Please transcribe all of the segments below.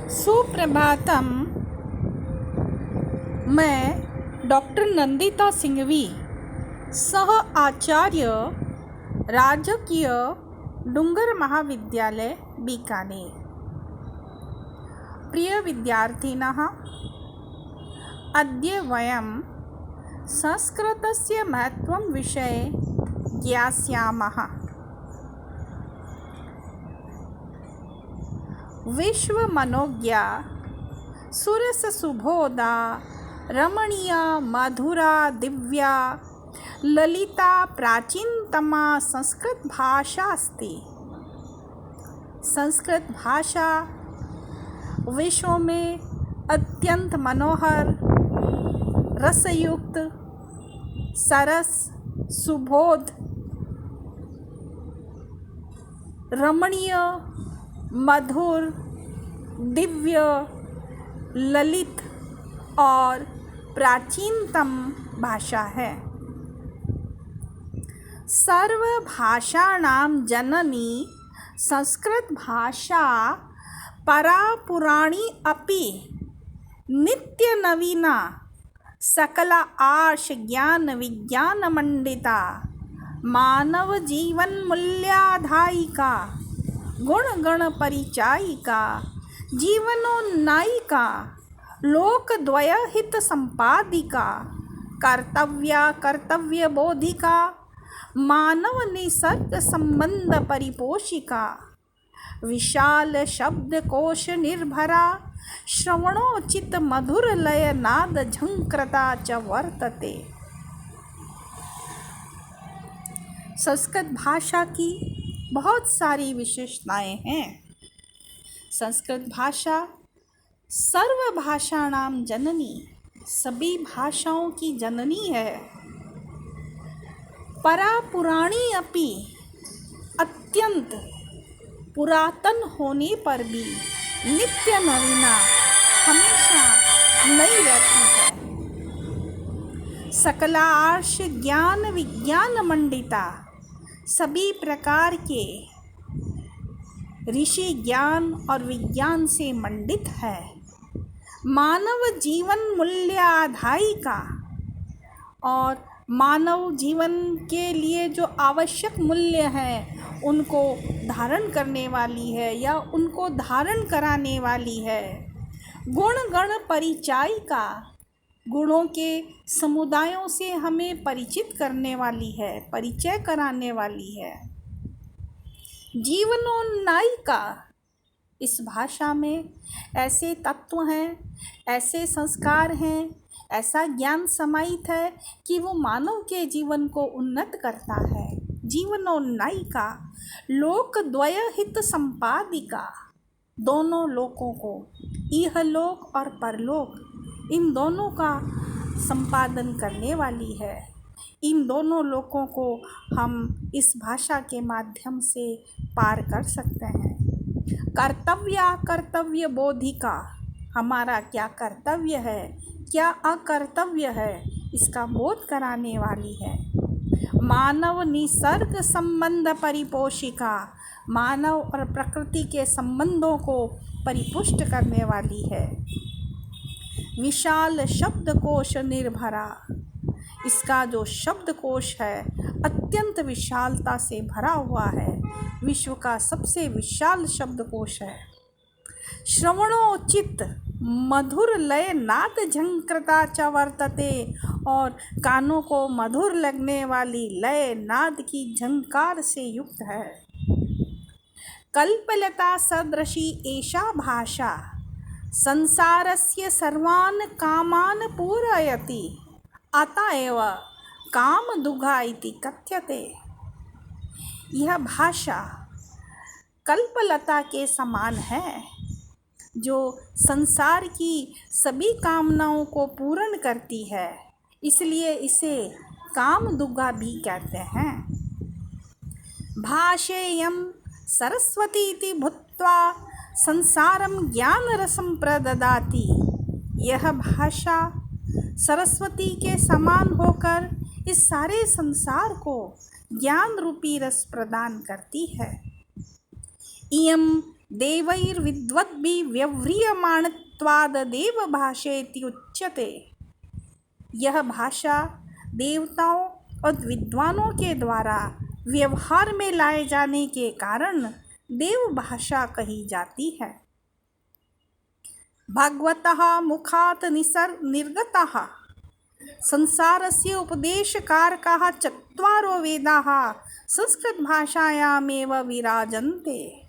सुप्रभातम। मैं डॉक्टर नंदिता सिंघवी, सह आचार्य, राजकीय डूंगर महाविद्यालय बीकानेर। प्रिय विद्यार्थिनः, अद्य वयं संस्कृतस्य महत्त्वं विषये ज्ञास्यामः। विश्वमनोज्ञा सुरससुबोधा रमणीया मधुरा दिव्या ललिता प्राचीनतमा संस्कृत भाषा अस्ति। संस्कृत भाषा विश्व में अत्यंत मनोहर, रसयुक्त, सरस, सुबोध, रमणीय, मधुर, दिव्य, ललित और प्राचीनतम भाषा है। सर्वभाषाणां जननी संस्कृत भाषा परा पुराणी अपि नित्यनवीना सकला आर्ष ज्ञान विज्ञान मंडिता मानव जीवन मूल्याधायिका गुण गण परिचायिका जीवनोन्नायिका लोकद्वय हित संपादिका कर्तव्या कर्तव्य बोधिका मानव निसर्ग संबंध परिपोषिका विशाल शब्दकोश निर्भरा श्रवणोचित मधुर लय नाद झंकृता च वर्तते। संस्कृत भाषा की बहुत सारी विशेषताएं हैं। संस्कृत भाषा सर्वभाषाणां जननी, सभी भाषाओं की जननी है। परा पुराणी अपि, अत्यंत पुरातन होने पर भी नित्य नवीना, हमेशा नई रहती है। सकला आर्ष ज्ञान विज्ञान मंडिता, सभी प्रकार के ऋषि ज्ञान और विज्ञान से मंडित है। मानव जीवन मूल्याधायिका, और मानव जीवन के लिए जो आवश्यक मूल्य हैं उनको धारण करने वाली है या उनको धारण कराने वाली है। गुण गण परिचायिका, गुणों के समुदायों से हमें परिचित करने वाली है, परिचय कराने वाली है। जीवनोन्नायिका, इस भाषा में ऐसे तत्व हैं, ऐसे संस्कार हैं, ऐसा ज्ञान समाहित है कि वो मानव के जीवन को उन्नत करता है। जीवनोन्नायिका, लोकद्वय हित संपादिका, दोनों लोकों को, इहलोक और परलोक, इन दोनों का संपादन करने वाली है। इन दोनों लोकों को हम इस भाषा के माध्यम से पार कर सकते हैं। कर्तव्या कर्तव्य बोधिका, हमारा क्या कर्तव्य है, क्या अकर्तव्य है, इसका बोध कराने वाली है। मानव निसर्ग संबंध परिपोषिका, मानव और प्रकृति के संबंधों को परिपुष्ट करने वाली है। विशाल शब्दकोश निर्भरा, इसका जो शब्दकोश है अत्यंत विशालता से भरा हुआ है, विश्व का सबसे विशाल शब्दकोश है। श्रवणोचित मधुर लय नाद झंकृता च वर्तते, और कानों को मधुर लगने वाली लय नाद की झंकार से युक्त है। कल्पलता सदृशी एषा भाषा संसारस्य सर्वान् कामान् पूरयति, अतएव कामदुघा इति कथ्यते। यह भाषा कल्पलता के समान है, जो संसार की सभी कामनाओं को पूर्ण करती है, इसलिए इसे कामदुघा भी कहते हैं। भाषेयं सरस्वती इति भूत्वा संसारं ज्ञानरसं प्रददाति। यह भाषा सरस्वती के समान होकर इस सारे संसार को ज्ञान रूपी रस प्रदान करती है। इयं देवैर्विद्वद्भिर्व्यव्रियमाणत्वाद् देवभाषेति उच्यते। यह भाषा देवताओं और विद्वानों के द्वारा व्यवहार में लाए जाने के कारण देव भाषा कही जाती है। भगवतः मुखात् निर्गतः संसारस्य उपदेशकारकाः चत्वारो वेदाः संस्कृत भाषायामेव विराजन्ते।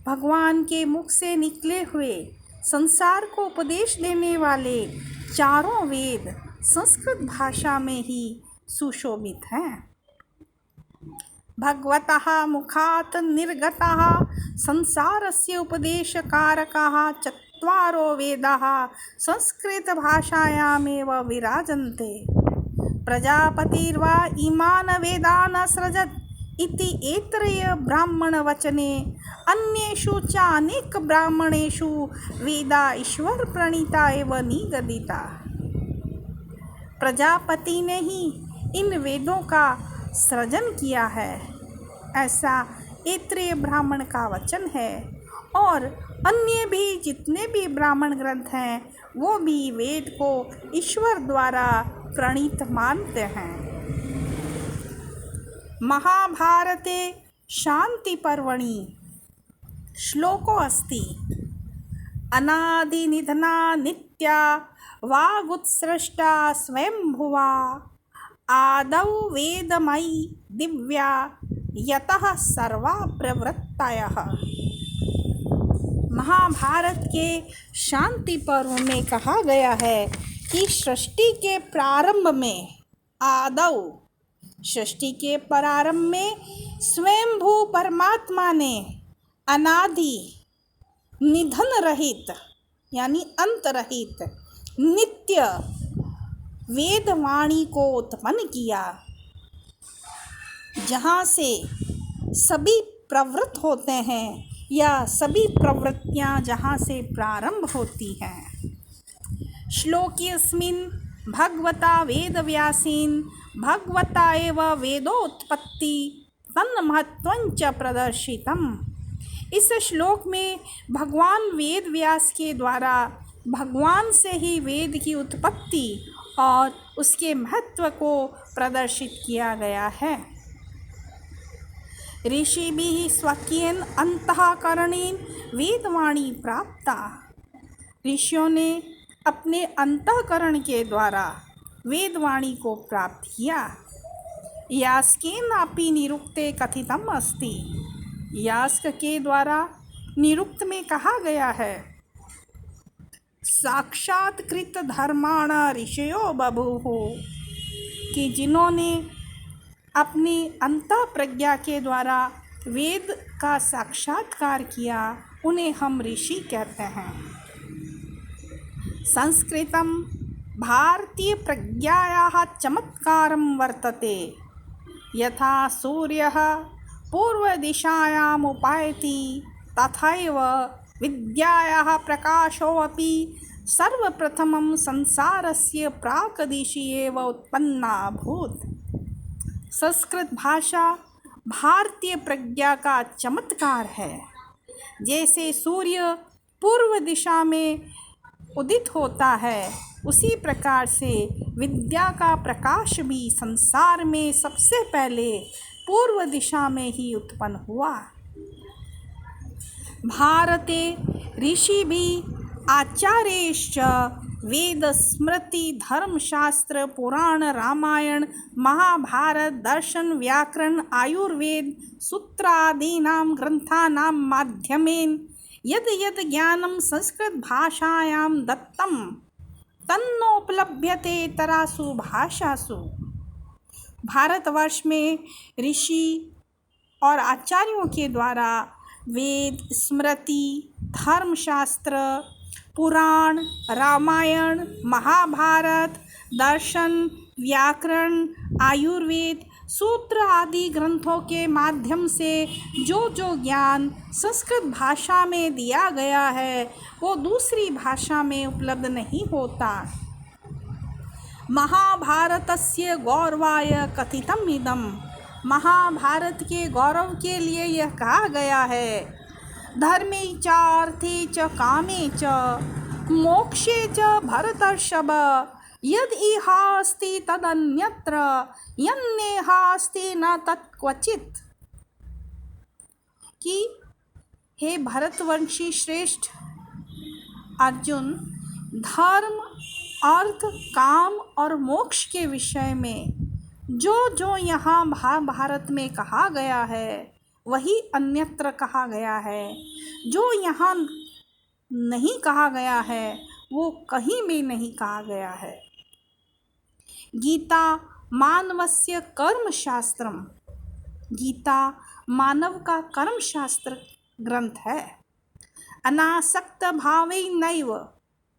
भगवान के मुख से निकले हुए संसार को उपदेश देने वाले चारों वेद संस्कृत भाषा में ही सुशोभित हैं। भगवतः मुखात् निर्गतः संसारस्य उपदेशकारकाः चत्वारो वेदाः संस्कृत भाषायामेव विराजन्ते। प्रजापतिर्वा इमान् वेदान् असृजत् इति ऐतरेय ब्राह्मणवचने अन्येषु च अनेक ब्राह्मणेषु वेदा ईश्वर प्रणीता एव निगदिता। प्रजापति ने ही इन वेदों का सृजन किया है, ऐसा ऐतरेय ब्राह्मण का वचन है। और अन्य भी जितने भी ब्राह्मण ग्रंथ हैं वो भी वेद को ईश्वर द्वारा प्रणीत मानते हैं। महाभारते शांति पर्वणि श्लोको अस्ति अनादिनिधना नित्या वागुत्सृष्टा स्वयंभुवा आदौ वेदमयी दिव्या यतः सर्वा प्रवृत्तयः। महाभारत के शांति पर्व में कहा गया है कि सृष्टि के प्रारंभ में आदौ सृष्टि के प्रारंभ में स्वयंभू परमात्मा ने अनादि निधन रहित यानी अंत रहित नित्य वेदवाणी को उत्पन्न किया, जहाँ से सभी प्रवृत्त होते हैं या सभी प्रवृत्तियाँ जहाँ से प्रारंभ होती हैं। श्लोकेऽस्मिन् भगवता वेदव्यासेन भगवता एव वेदोत्पत्ति तन्महत्वञ्च प्रदर्शितम्। इस श्लोक में भगवान वेद व्यास के द्वारा भगवान से ही वेद की उत्पत्ति और उसके महत्व को प्रदर्शित किया गया है। ऋषिभिः स्वकीयेन अंतःकरणेन वेदवाणी प्राप्ता। ऋषियों ने अपने अंतःकरण के द्वारा वेदवाणी को प्राप्त किया। यास्केनापि निरुक्ते कथितम् अस्ति। यास्क के द्वारा निरुक्त में कहा गया है साक्षात्कृत धर्माण ऋषयो बभूव, कि जिन्होंने अपनी अंतः प्रज्ञा के द्वारा वेद का साक्षात्कार किया उन्हें हम ऋषि कहते हैं। संस्कृतं भारतीय प्रज्ञायाः चमत्कारं वर्तते। यथा सूर्यः पूर्वदिशायाम् उपायति तथैव विद्यायाः प्रकाशोऽपि सर्वप्रथमं संसारस्य प्राक्दिशि एव उत्पन्ना अभूत्। संस्कृत भाषा भारतीय प्रज्ञा का चमत्कार है। जैसे सूर्य पूर्व दिशा में उदित होता है, उसी प्रकार से विद्या का प्रकाश भी संसार में सबसे पहले पूर्व दिशा में ही उत्पन्न हुआ। भारते ऋषिभिः आचार्यैश्च वेद स्मृति धर्मशास्त्र पुराण रामायण महाभारत दर्शन व्याकरण आयुर्वेद सूत्रादीनां ग्रंथानां माध्यमेन यद् यद् ज्ञानं संस्कृत भाषायां दत्तं तन्नोपलभ्यते इतरासु भाषासु। भारतवर्ष में ऋषि और आचार्यों के द्वारा वेद स्मृति धर्मशास्त्र पुराण रामायण महाभारत दर्शन व्याकरण आयुर्वेद सूत्र आदि ग्रंथों के माध्यम से जो जो ज्ञान संस्कृत भाषा में दिया गया है वो दूसरी भाषा में उपलब्ध नहीं होता। महाभारतस्य गौरवाय कथितम् इदम्। महाभारत के गौरव के लिए यह कहा गया है धर्मे चार्थे च कामे च मोक्षे च भरतर्षभ यद इहास्ति तदन्यत्र यन्नेहास्ति न तत्क्वचित्। कि हे भरतवंशी श्रेष्ठ अर्जुन, धर्म, अर्थ, काम और मोक्ष के विषय में जो जो यहाँ महाभारत में कहा गया है वही अन्यत्र कहा गया है। जो यहाँ नहीं कहा गया है वो कहीं भी नहीं कहा गया है। गीता मानवस्य कर्म शास्त्रम, गीता मानव का कर्म शास्त्र ग्रंथ है। अनासक्त भावेनैव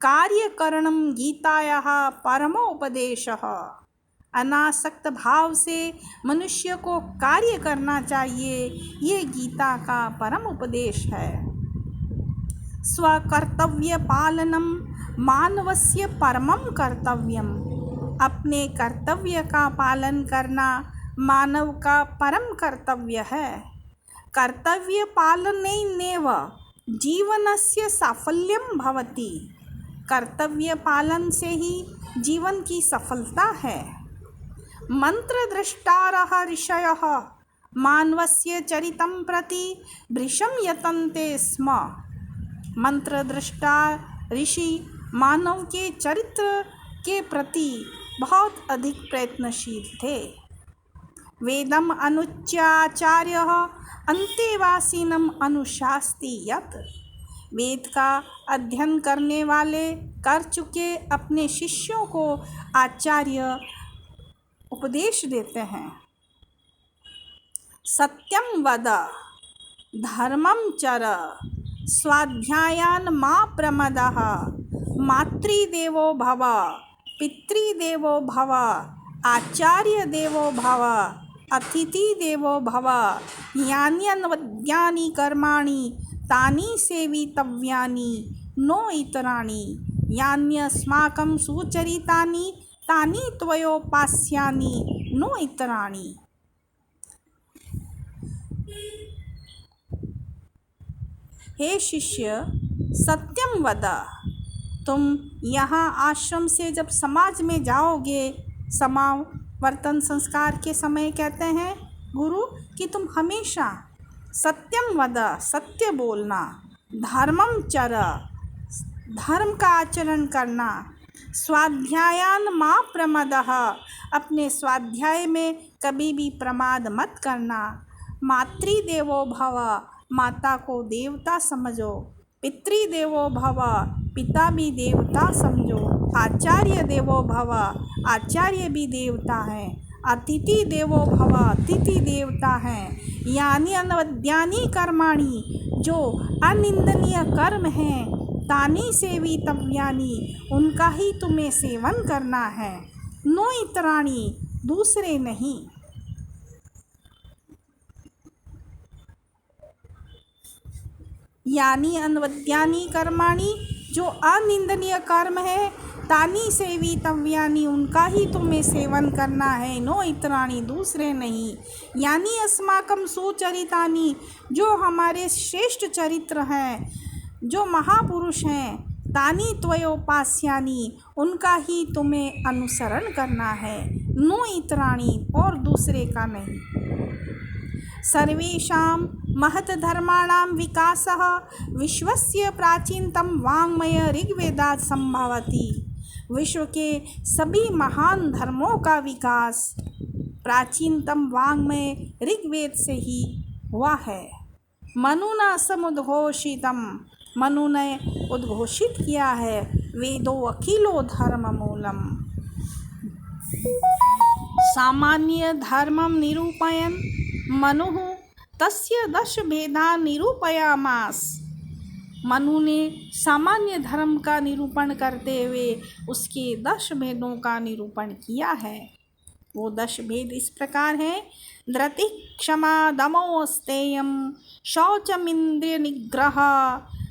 कार्यकरणम गीतायाः परमोपदेशः। अनासक्त भाव से मनुष्य को कार्य करना चाहिए, ये गीता का परम उपदेश है। स्वकर्तव्य पालनम मानवस्य परमं कर्तव्यम, अपने कर्तव्य का पालन करना मानव का परम कर्तव्य है। कर्तव्य पालनेनैव जीवनस्य साफल्यं भवति, कर्तव्य पालन से ही जीवन की सफलता है। मंत्रद्रष्टारः ऋषयः मानवस्य चरितं प्रति भृशं यतन्ते स्म। मंत्रद्रष्टा ऋषि मानव के चरित्र के प्रति बहुत अधिक प्रयत्नशील थे। वेदम अनुच्चाचार्यः अंतेवासिनम अनुशास्ति यत्, वेद का अध्ययन करने वाले कर चुके अपने शिष्यों को आचार्य उपदेश देते हैं। सत्यम वद धर्मम चर स्वाध्यायान मा प्रमदः मातृदेवो भव पितृदेवो भव आचार्य देवो भव अतिथि देवो भव यान्यन्वद्यानि कर्माणि तानि सेवितव्यानि नो इतराणि यान्यस्माकं सुचरितानि तानि त्वयोपास्यानि नो इतराणि। हे शिष्य, सत्यम वद, तुम यहाँ आश्रम से जब समाज में जाओगे, समावर्तन संस्कार के समय कहते हैं गुरु कि तुम हमेशा सत्यम वद, सत्य बोलना, धर्मम चर, धर्म का आचरण करना, स्वाध्यायान मा प्रमदः, अपने स्वाध्याय में कभी भी प्रमाद मत करना, मातृदेवो भव, माता को देवता समझो, पितृदेवो भव, पिता भी देवता समझो, आचार्य देवो भव, आचार्य भी देवता हैं, अतिथि देवो भव, अतिथि देवता हैं, यानी अनवद्यानि कर्माणि, जो अनिंदनीय कर्म हैं, तानि सेवितव्यानि, उनका ही तुम्हें सेवन करना है, नो इतराणि, दूसरे नहीं। यानी अनवद्यानि कर्माणि, जो अनिंदनीय कर्म है, तानि सेवितव्यानि, उनका ही तुम्हें सेवन करना है, नो इतराणि, दूसरे नहीं। यानी अस्माकं सुचरितानि, जो हमारे श्रेष्ठ चरित्र हैं, जो महापुरुष हैं, तानि त्वयोपास्यानि, उनका ही तुम्हें अनुसरण करना है, नो इतराणि, और दूसरे का नहीं। सर्वेषां महत् धर्माणां विकासः विश्वस्य प्राचीनतम वाङ्मय ऋग्वेदात् संभवति। विश्व के सभी महान धर्मों का विकास प्राचीनतम वाङ्मय ऋग्वेद से ही हुआ है। मनुना समुद्घोषितम, मनु ने उद्घोषित किया है, वेदो अखिलो धर्म मूलम। सामान्य धर्मम निरूपयन् मनुः तस्य दश भेदान् निरूपयामास। मनु ने सामान्य धर्म का निरूपण करते हुए उसके 10 भेदों का निरूपण किया है। वो 10 भेद इस प्रकार हैं: धृति, क्षमा, दमो, स्तेयम, शौचमिंद्रिय निग्रह,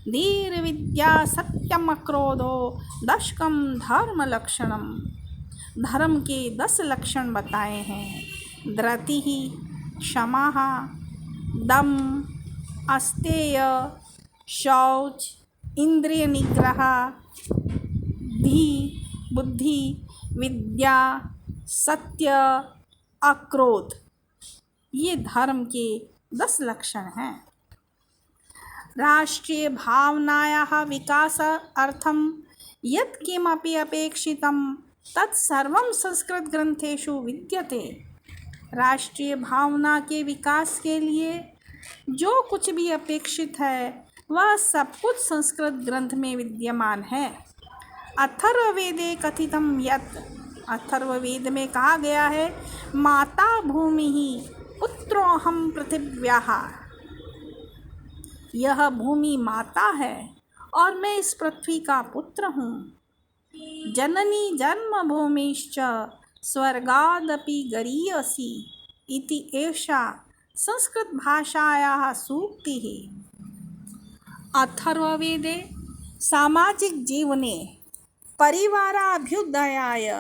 धीर विद्या, सत्यम, अक्रोधो, दशकम धर्म लक्षणम। धर्म के 10 लक्षण बताए हैं। धृति, क्षमा, दम, अस्तेय, शौच, इंद्रिय निग्रह, धी, बुद्धि, विद्या, सत्य, अक्रोध, ये धर्म के 10 लक्षण हैं। राष्ट्रीय भावनायाः विकासार्थं यत् किमपि अपेक्षितं तत्सर्वं संस्कृतग्रन्थेषु विद्यते। राष्ट्रीय भावना के विकास के लिए जो कुछ भी अपेक्षित है वह सब कुछ संस्कृत ग्रंथ में विद्यमान है। अथर्ववेदे कथितं यत्, अथर्ववेद में कहा गया है, माता भूमिः पुत्रोऽहं पृथिव्याः, यह भूमि माता है और मैं इस पृथ्वी का पुत्र हूँ। जननी जन्मभूमिश्च स्वर्गादपि गरीयसी इति एषा संस्कृत भाषायाः सूक्तिः। अथर्ववेदे सामाजिक जीवने परिवाराभ्युदयाय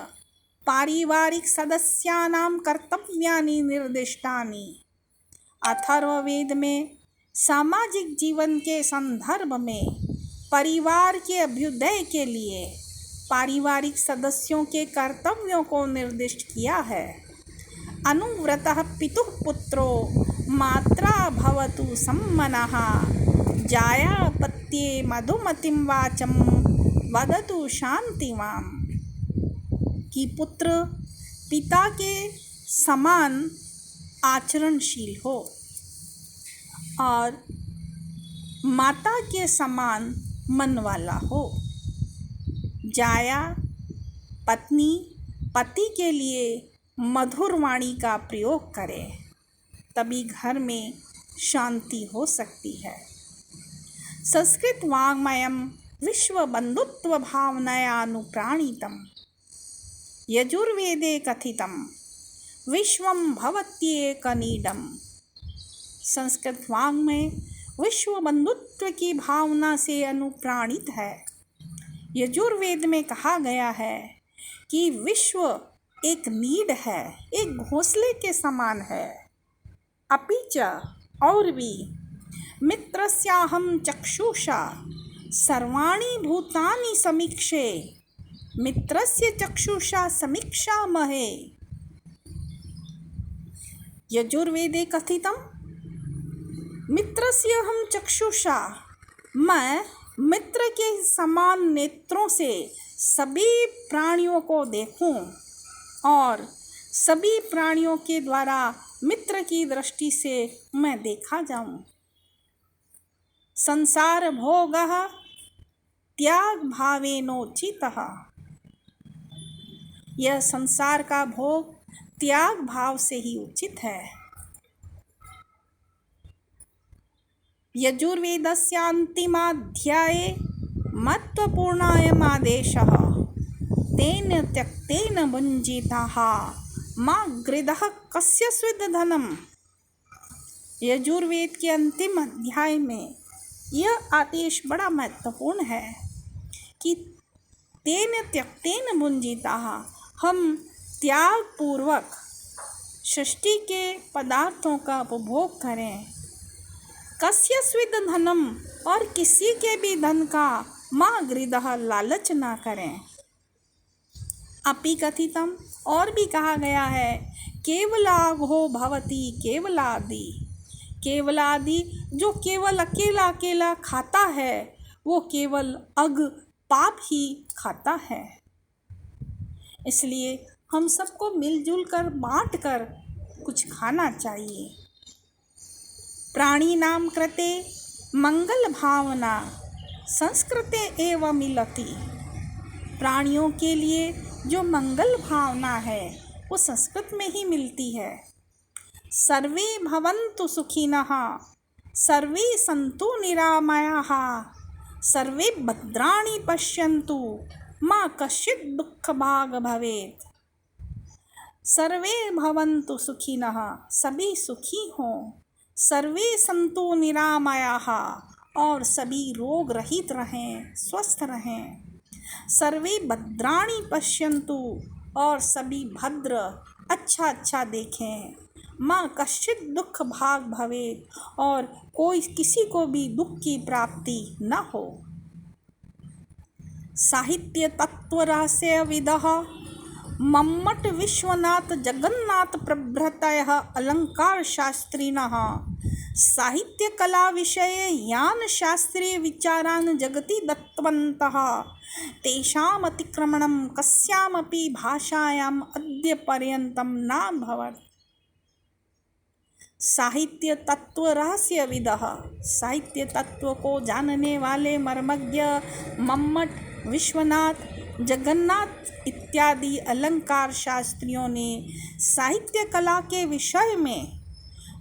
पारिवारिक सदस्यानां कर्तव्यानि निर्दिष्टानि। अथर्ववेद में सामाजिक जीवन के संदर्भ में परिवार के अभ्युदय के लिए पारिवारिक सदस्यों के कर्तव्यों को निर्दिष्ट किया है। अनुव्रतः पितुः पुत्रो मात्रा भवतु सम्मनः, जायापत्ये मधुमतिं वाचं वदतु शान्तिमाम्, कि पुत्र पिता के समान आचरणशील हो और माता के समान मन वाला हो। जाया पत्नी पति के लिए मधुर वाणी का प्रयोग करे, तभी घर में शांति हो सकती है। संस्कृत वाङ्मयं विश्व बंधुत्व भावनया अनुप्राणितम्। यजुर्वेदे कथितं विश्वं भवत्येकनीडम्। संस्कृत वाङ्मय विश्व बंधुत्व की भावना से अनुप्राणित है। यजुर्वेद में कहा गया है कि विश्व एक नीड है, एक घोंसले के समान है। अपिच और भी मित्रस्याहं चक्षुषा सर्वाणि भूतानि समीक्षे, मित्रस्य चक्षुषा समीक्षामहे। यजुर्वेदे कथितं मित्रस्याहं चक्षुषा, मैं मित्र के समान नेत्रों से सभी प्राणियों को देखूं और सभी प्राणियों के द्वारा मित्र की दृष्टि से मैं देखा जाऊं। संसार भोगः त्याग भावेनोचितः, यह संसार का भोग त्याग भाव से ही उचित है। यजुर्वेदस्य अन्तिमाध्याये महत्वपूर्णायम् आदेशः, तेन त्यक्तेन भुञ्जीताः मा गृधः कस्यचित् धनम्। यजुर्वेद के अंतिम अध्याय में यह आदेश बड़ा महत्वपूर्ण है कि तेन त्यक्तेन भुञ्जीताः, हम त्याग पूर्वक सृष्टि के पदार्थों का उपभोग करें। कस्यचित् धनम, और किसी के भी धन का मा गृधः, लालच ना करें। अपि कथितम, और भी कहा गया है, केवलाघो भवति केवलादि। केवलादि जो केवल अकेला अकेला खाता है वो केवल अग पाप ही खाता है। इसलिए हम सबको मिलजुल कर बांट कर कुछ खाना चाहिए। प्राणिनां कृते मंगल भावना संस्कृते एव मिलति। प्राणियों के लिए जो मंगल भावना है वो संस्कृत में ही मिलती है। सर्वे भवन्तु सुखिनः, सर्वे सन्तु निरामयाः, सर्वे भद्राणि पश्यन्तु मा कश्चित् दुःखभाग् भवेत्। सर्वे भवन्तु सुखिनः, सभी सुखी हों। सर्वे सन्तु निरामयाः, और सभी रोग रहित रहें, स्वस्थ रहें। सर्वे भद्राणि पश्यन्तु, और सभी भद्र अच्छा अच्छा देखें। माँ कश्चित दुख भाग भवेत्, और कोई किसी को भी दुख की प्राप्ति न हो। साहित्य तत्व रहस्य विदः मम्मट विश्वनाथ जगन्नाथ प्रभृतयः अलंकार शास्त्रिणः साहित्य कला विषये यान शास्त्रीय विचारान् जगति दत्तवन्तः तेषाम् अतिक्रमणं कस्यामपि भाषायाम् अद्य पर्यन्तं नाभवत्। साहित्य तत्व रहस्य विदः, साहित्य तत्व को जानने वाले मर्मज्ञ मम्मट, विश्वनाथ, जगन्नाथ इत्यादि अलंकार शास्त्रियों ने साहित्य कला के विषय में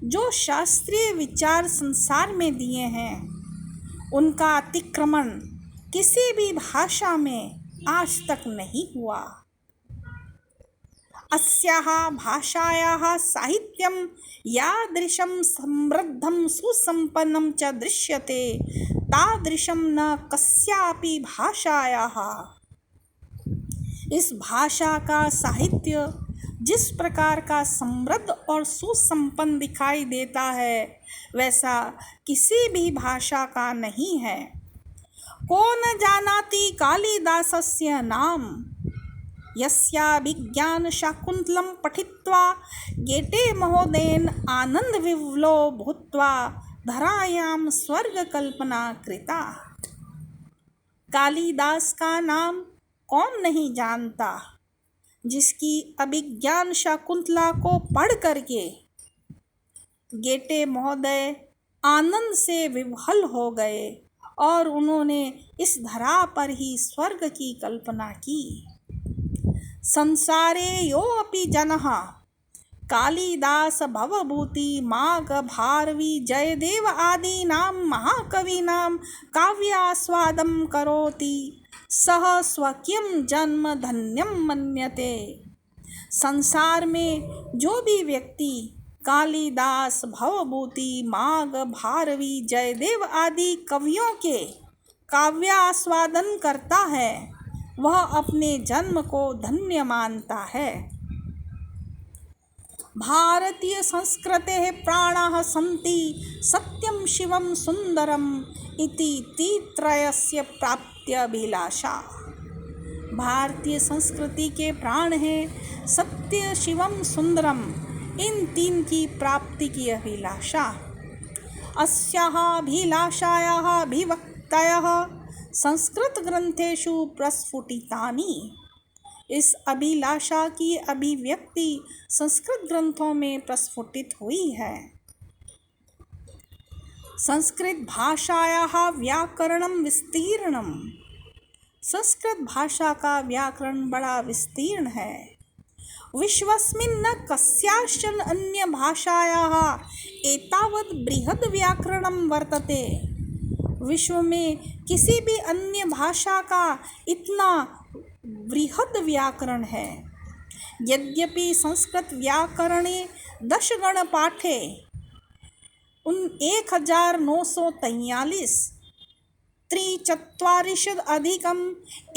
जो शास्त्रीय विचार संसार में दिए हैं, उनका अतिक्रमण किसी भी भाषा में आज तक नहीं हुआ। अस्याः भाषायाः साहित्यं यादृशं समृद्धं सुसंपन्नं च दृश्यते तादृशं न कस्यापि भाषायाः। इस भाषा का साहित्य जिस प्रकार का समृद्ध और सुसंपन्न दिखाई देता है, वैसा किसी भी भाषा का नहीं है। को न जानाति कालिदासस्य नाम यस्याभिज्ञान शाकुन्तलं पठित्वा गेटे महोदयेन आनंद विवलो भूत्वा धरायां स्वर्ग कल्पना कृता। कालिदास का नाम कौन नहीं जानता, जिसकी अभिज्ञान शाकुंतला को पढ़ करके गेटे महोदय आनंद से विह्वल हो गए और उन्होंने इस धरा पर ही स्वर्ग की कल्पना की। संसारे यो अपि जनः कालिदास भवभूति माघ भारवी जयदेव आदीनां महाकवीनां काव्यास्वादं करोति सह स्वकीयं जन्म धन्यं मन्यते। संसार में जो भी व्यक्ति कालिदास, भवभूति, माघ, भारवी, जयदेव आदि कवियों के काव्यास्वादन करता है, वह अपने जन्म को धन्य मानता है। भारतीय संस्कृतेः प्राणाः सन्ति सत्यं शिवं सुंदरम इति तीत्रयस्य प्राप्त्यभिलाषा। भारतीय संस्कृति के प्राण हैं सत्य, शिवम, सुंदरम, इन तीन की प्राप्ति की अभिलाषा। अस्याः अभिलाषायाः अभिव्यक्तयः संस्कृत ग्रंथेषु प्रस्फुटितानि। इस अभिलाषा की अभिव्यक्ति संस्कृत ग्रंथों में प्रस्फुटित हुई है। संस्कृत भाषायाः व्याकरणं विस्तीर्णम्। संस्कृत भाषा का व्याकरण बड़ा विस्तीर्ण है। विश्वस्मिन् न कस्याश्चन अन्य भाषायाः एतावत् बृहद् व्याकरणं वर्तते। विश्व में किसी भी अन्य भाषा का इतना बृहद् व्याकरण है। यद्यपि संस्कृत व्याकरणे 10 गण पाठे 1943 त्रिचत्वारिंशदधिकं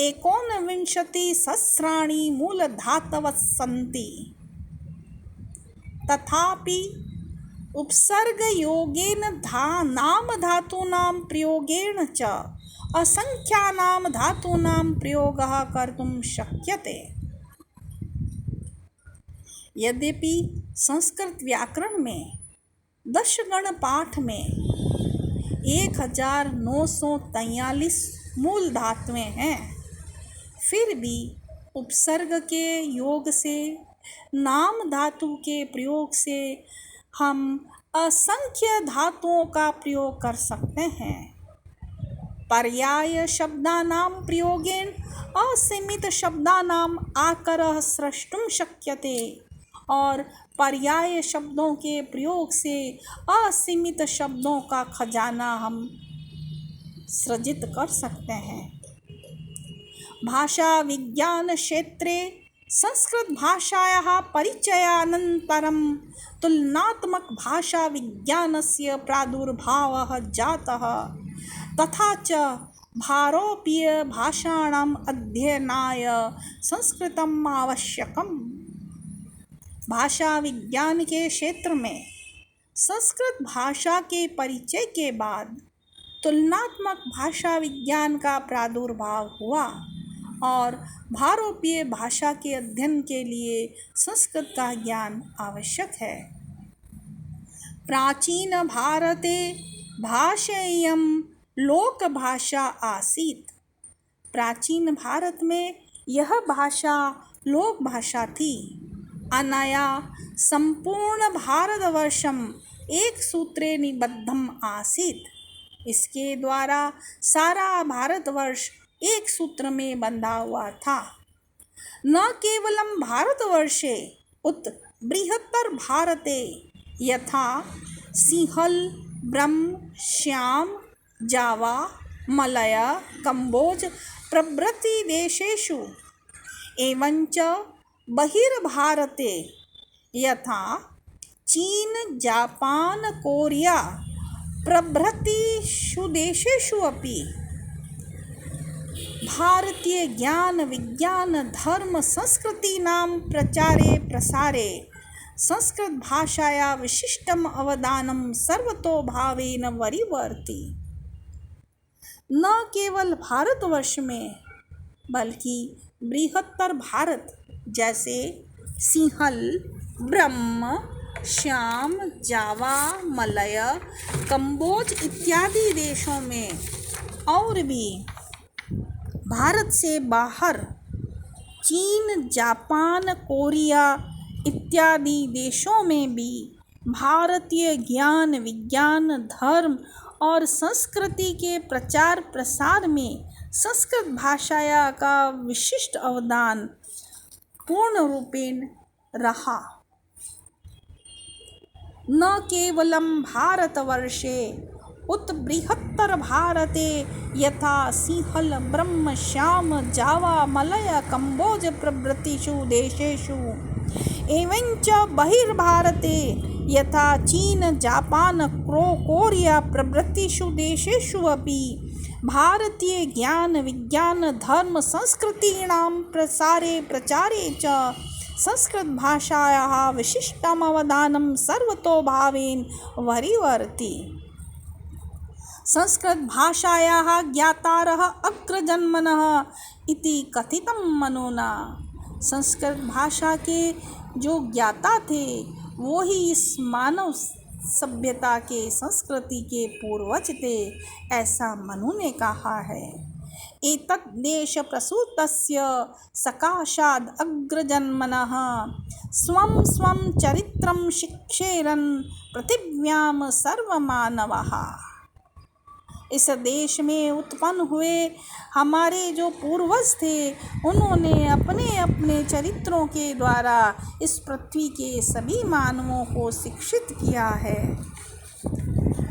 19 सहस्राणि मूलधातवः सन्ति। तथापि उपसर्गयोगेन नाम धातूनां प्रयोगेण च असंख्यानां धातूनां प्रयोगः कर्तुं शक्यते। यद्यपि संस्कृत व्याकरण में 10 गण पाठ में 1943 मूल धातुएं हैं, फिर भी उपसर्ग के योग से, नाम धातु के प्रयोग से हम असंख्य धातुओं का प्रयोग कर सकते हैं। पर्याय शब्दानां प्रयोगेन असीमित शब्दानां आकरः स्रष्टुं शक्यते, और पर्याय शब्दों के प्रयोग से असीमित शब्दों का खजाना हम सृजित कर सकते हैं। भाषा विज्ञान क्षेत्रे संस्कृत भाषायाः परिचयानन्तरं तुलनात्मक भाषा विज्ञानस्य प्रादुर्भावः जातः, तथा च भारोपीय भाषाणाम् अध्ययनाय संस्कृतम् आवश्यकम्। भाषा विज्ञान के क्षेत्र में संस्कृत भाषा के परिचय के बाद तुलनात्मक भाषा विज्ञान का प्रादुर्भाव हुआ और भारतीय भाषा के अध्ययन के लिए संस्कृत का ज्ञान आवश्यक है। प्राचीन भारते भाषेयं लोकभाषा आसीत्। प्राचीन भारत में यह भाषा लोक भाषा थी। अनया संपूर्ण भारतवर्षम एक सूत्रे निबद्धम आसीत्। इसके द्वारा सारा भारतवर्ष एक सूत्र में बंधा हुआ था। न केवलम भारतवर्षे उत बृहत्तर भारते यथा सिंहल ब्रह्म श्याम जावा मलय कम्बोज प्रभृति देशेषु एवंच बहिर्भारते यथा चीन जापान कोरिया प्रभृतिषु देशेषु अपि भारतीय ज्ञान विज्ञान धर्म संस्कृतीनां प्रचारे प्रसारे संस्कृत भाषाया विशिष्टम अवदानं सर्वतोभावेन वरीवर्ति। न केवल भारतवर्ष में बल्कि बृहत्तर भारत जैसे सिंहल ब्रह्म श्याम जावा मलय कम्बोज इत्यादि देशों में और भी भारत से बाहर चीन जापान कोरिया इत्यादि देशों में भी भारतीय ज्ञान विज्ञान धर्म और संस्कृति के प्रचार प्रसार में संस्कृत भाषा का विशिष्ट अवदान पूर्ण रूपेण रहा। न केवलम भारतवर्षे उत बृहत्तर भारते यथा सिंहल ब्रह्म श्याम जावा मलय कम्बोज प्रभृतिषु देशेषु एवंच बहिर्भारते यथा चीन जापान कोरिया प्रभृतिषु देशेषु अपि भारतीय ज्ञान विज्ञान धर्म संस्कृतीनां प्रसारे प्रचारे च संस्कृत भाषायाः विशिष्टम् अवदानं सर्वतोभावेन वरीवर्ति। संस्कृत भाषायाः ज्ञातारः अग्रजन्मनः इति कथितं मनुना। संस्कृत भाषा के जो ज्ञाता थे वो ही इस मानव सभ्यता के संस्कृति के पूर्वज थे, ऐसा मनु ने कहा है। एतत् देश प्रसूतस्य सकाशाद् अग्रजन्मनः स्वं स्वं चरित्रं शिक्षेरन् पृथिव्यां सर्वमानवः। इस देश में उत्पन्न हुए हमारे जो पूर्वज थे उन्होंने अपने अपने चरित्रों के द्वारा इस पृथ्वी के सभी मानवों को शिक्षित किया है।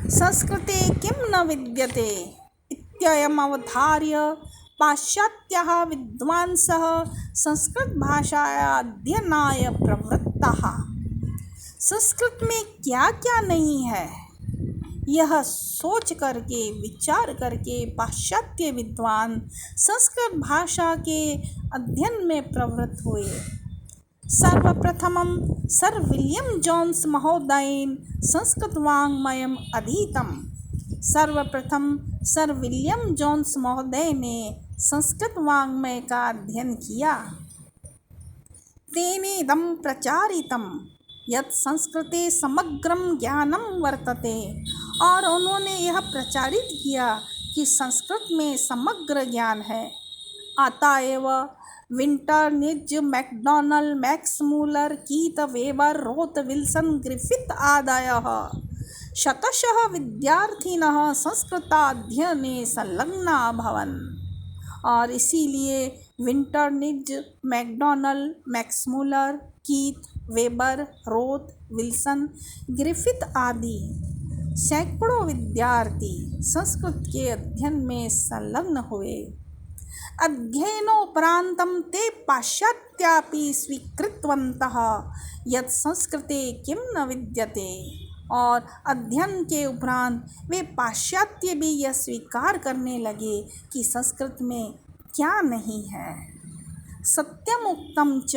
संस्कृते किं न विद्यते इत्ययम् अवधार्य पाश्चात्याः विद्वांसः संस्कृत भाषाया अध्ययनाय प्रवृत्ताः। संस्कृत में क्या क्या नहीं है यह सोच करके विचार करके पाश्चात्य विद्वान संस्कृत भाषा के अध्ययन में प्रवृत्त हुए। सर्वप्रथमं सर विलियम जोन्स महोदयेन संस्कृत वाङ्मयम् अधीतम्। सर्वप्रथम सर विलियम जोन्स महोदय ने संस्कृत वाङ्मय का अध्ययन किया। तेनेदं प्रचारितम् यत् संस्कृते समग्रं ज्ञानं वर्तते, और उन्होंने यह प्रचारित किया कि संस्कृत में समग्र ज्ञान है। अतएव Winternitz Macdonell Max Muller Keith Weber Roth Wilson Griffith आदयः शतशः विद्यार्थिनः संस्कृताध्ययने संलग्ना अभवन्। और इसीलिए Winternitz Macdonell Max Muller Keith Weber Roth Wilson Griffith आदि सैकड़ों विद्यार्थी संस्कृत के अध्ययन में संलग्न हुए। अध्ययनोपरान्तं ते पाश्चात्यापि स्वीकृतवन्तः यत् संस्कृते किं न विद्यते। और अध्ययन के उपरांत वे पाश्चात्य भी यह स्वीकार करने लगे कि संस्कृत में क्या नहीं है। सत्यमुक्तं च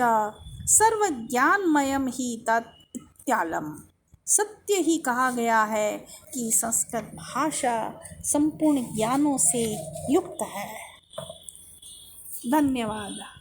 सर्वज्ञानमयम ही तत् इत्यालम। सत्य ही कहा गया है कि संस्कृत भाषा संपूर्ण ज्ञानों से युक्त है। धन्यवाद।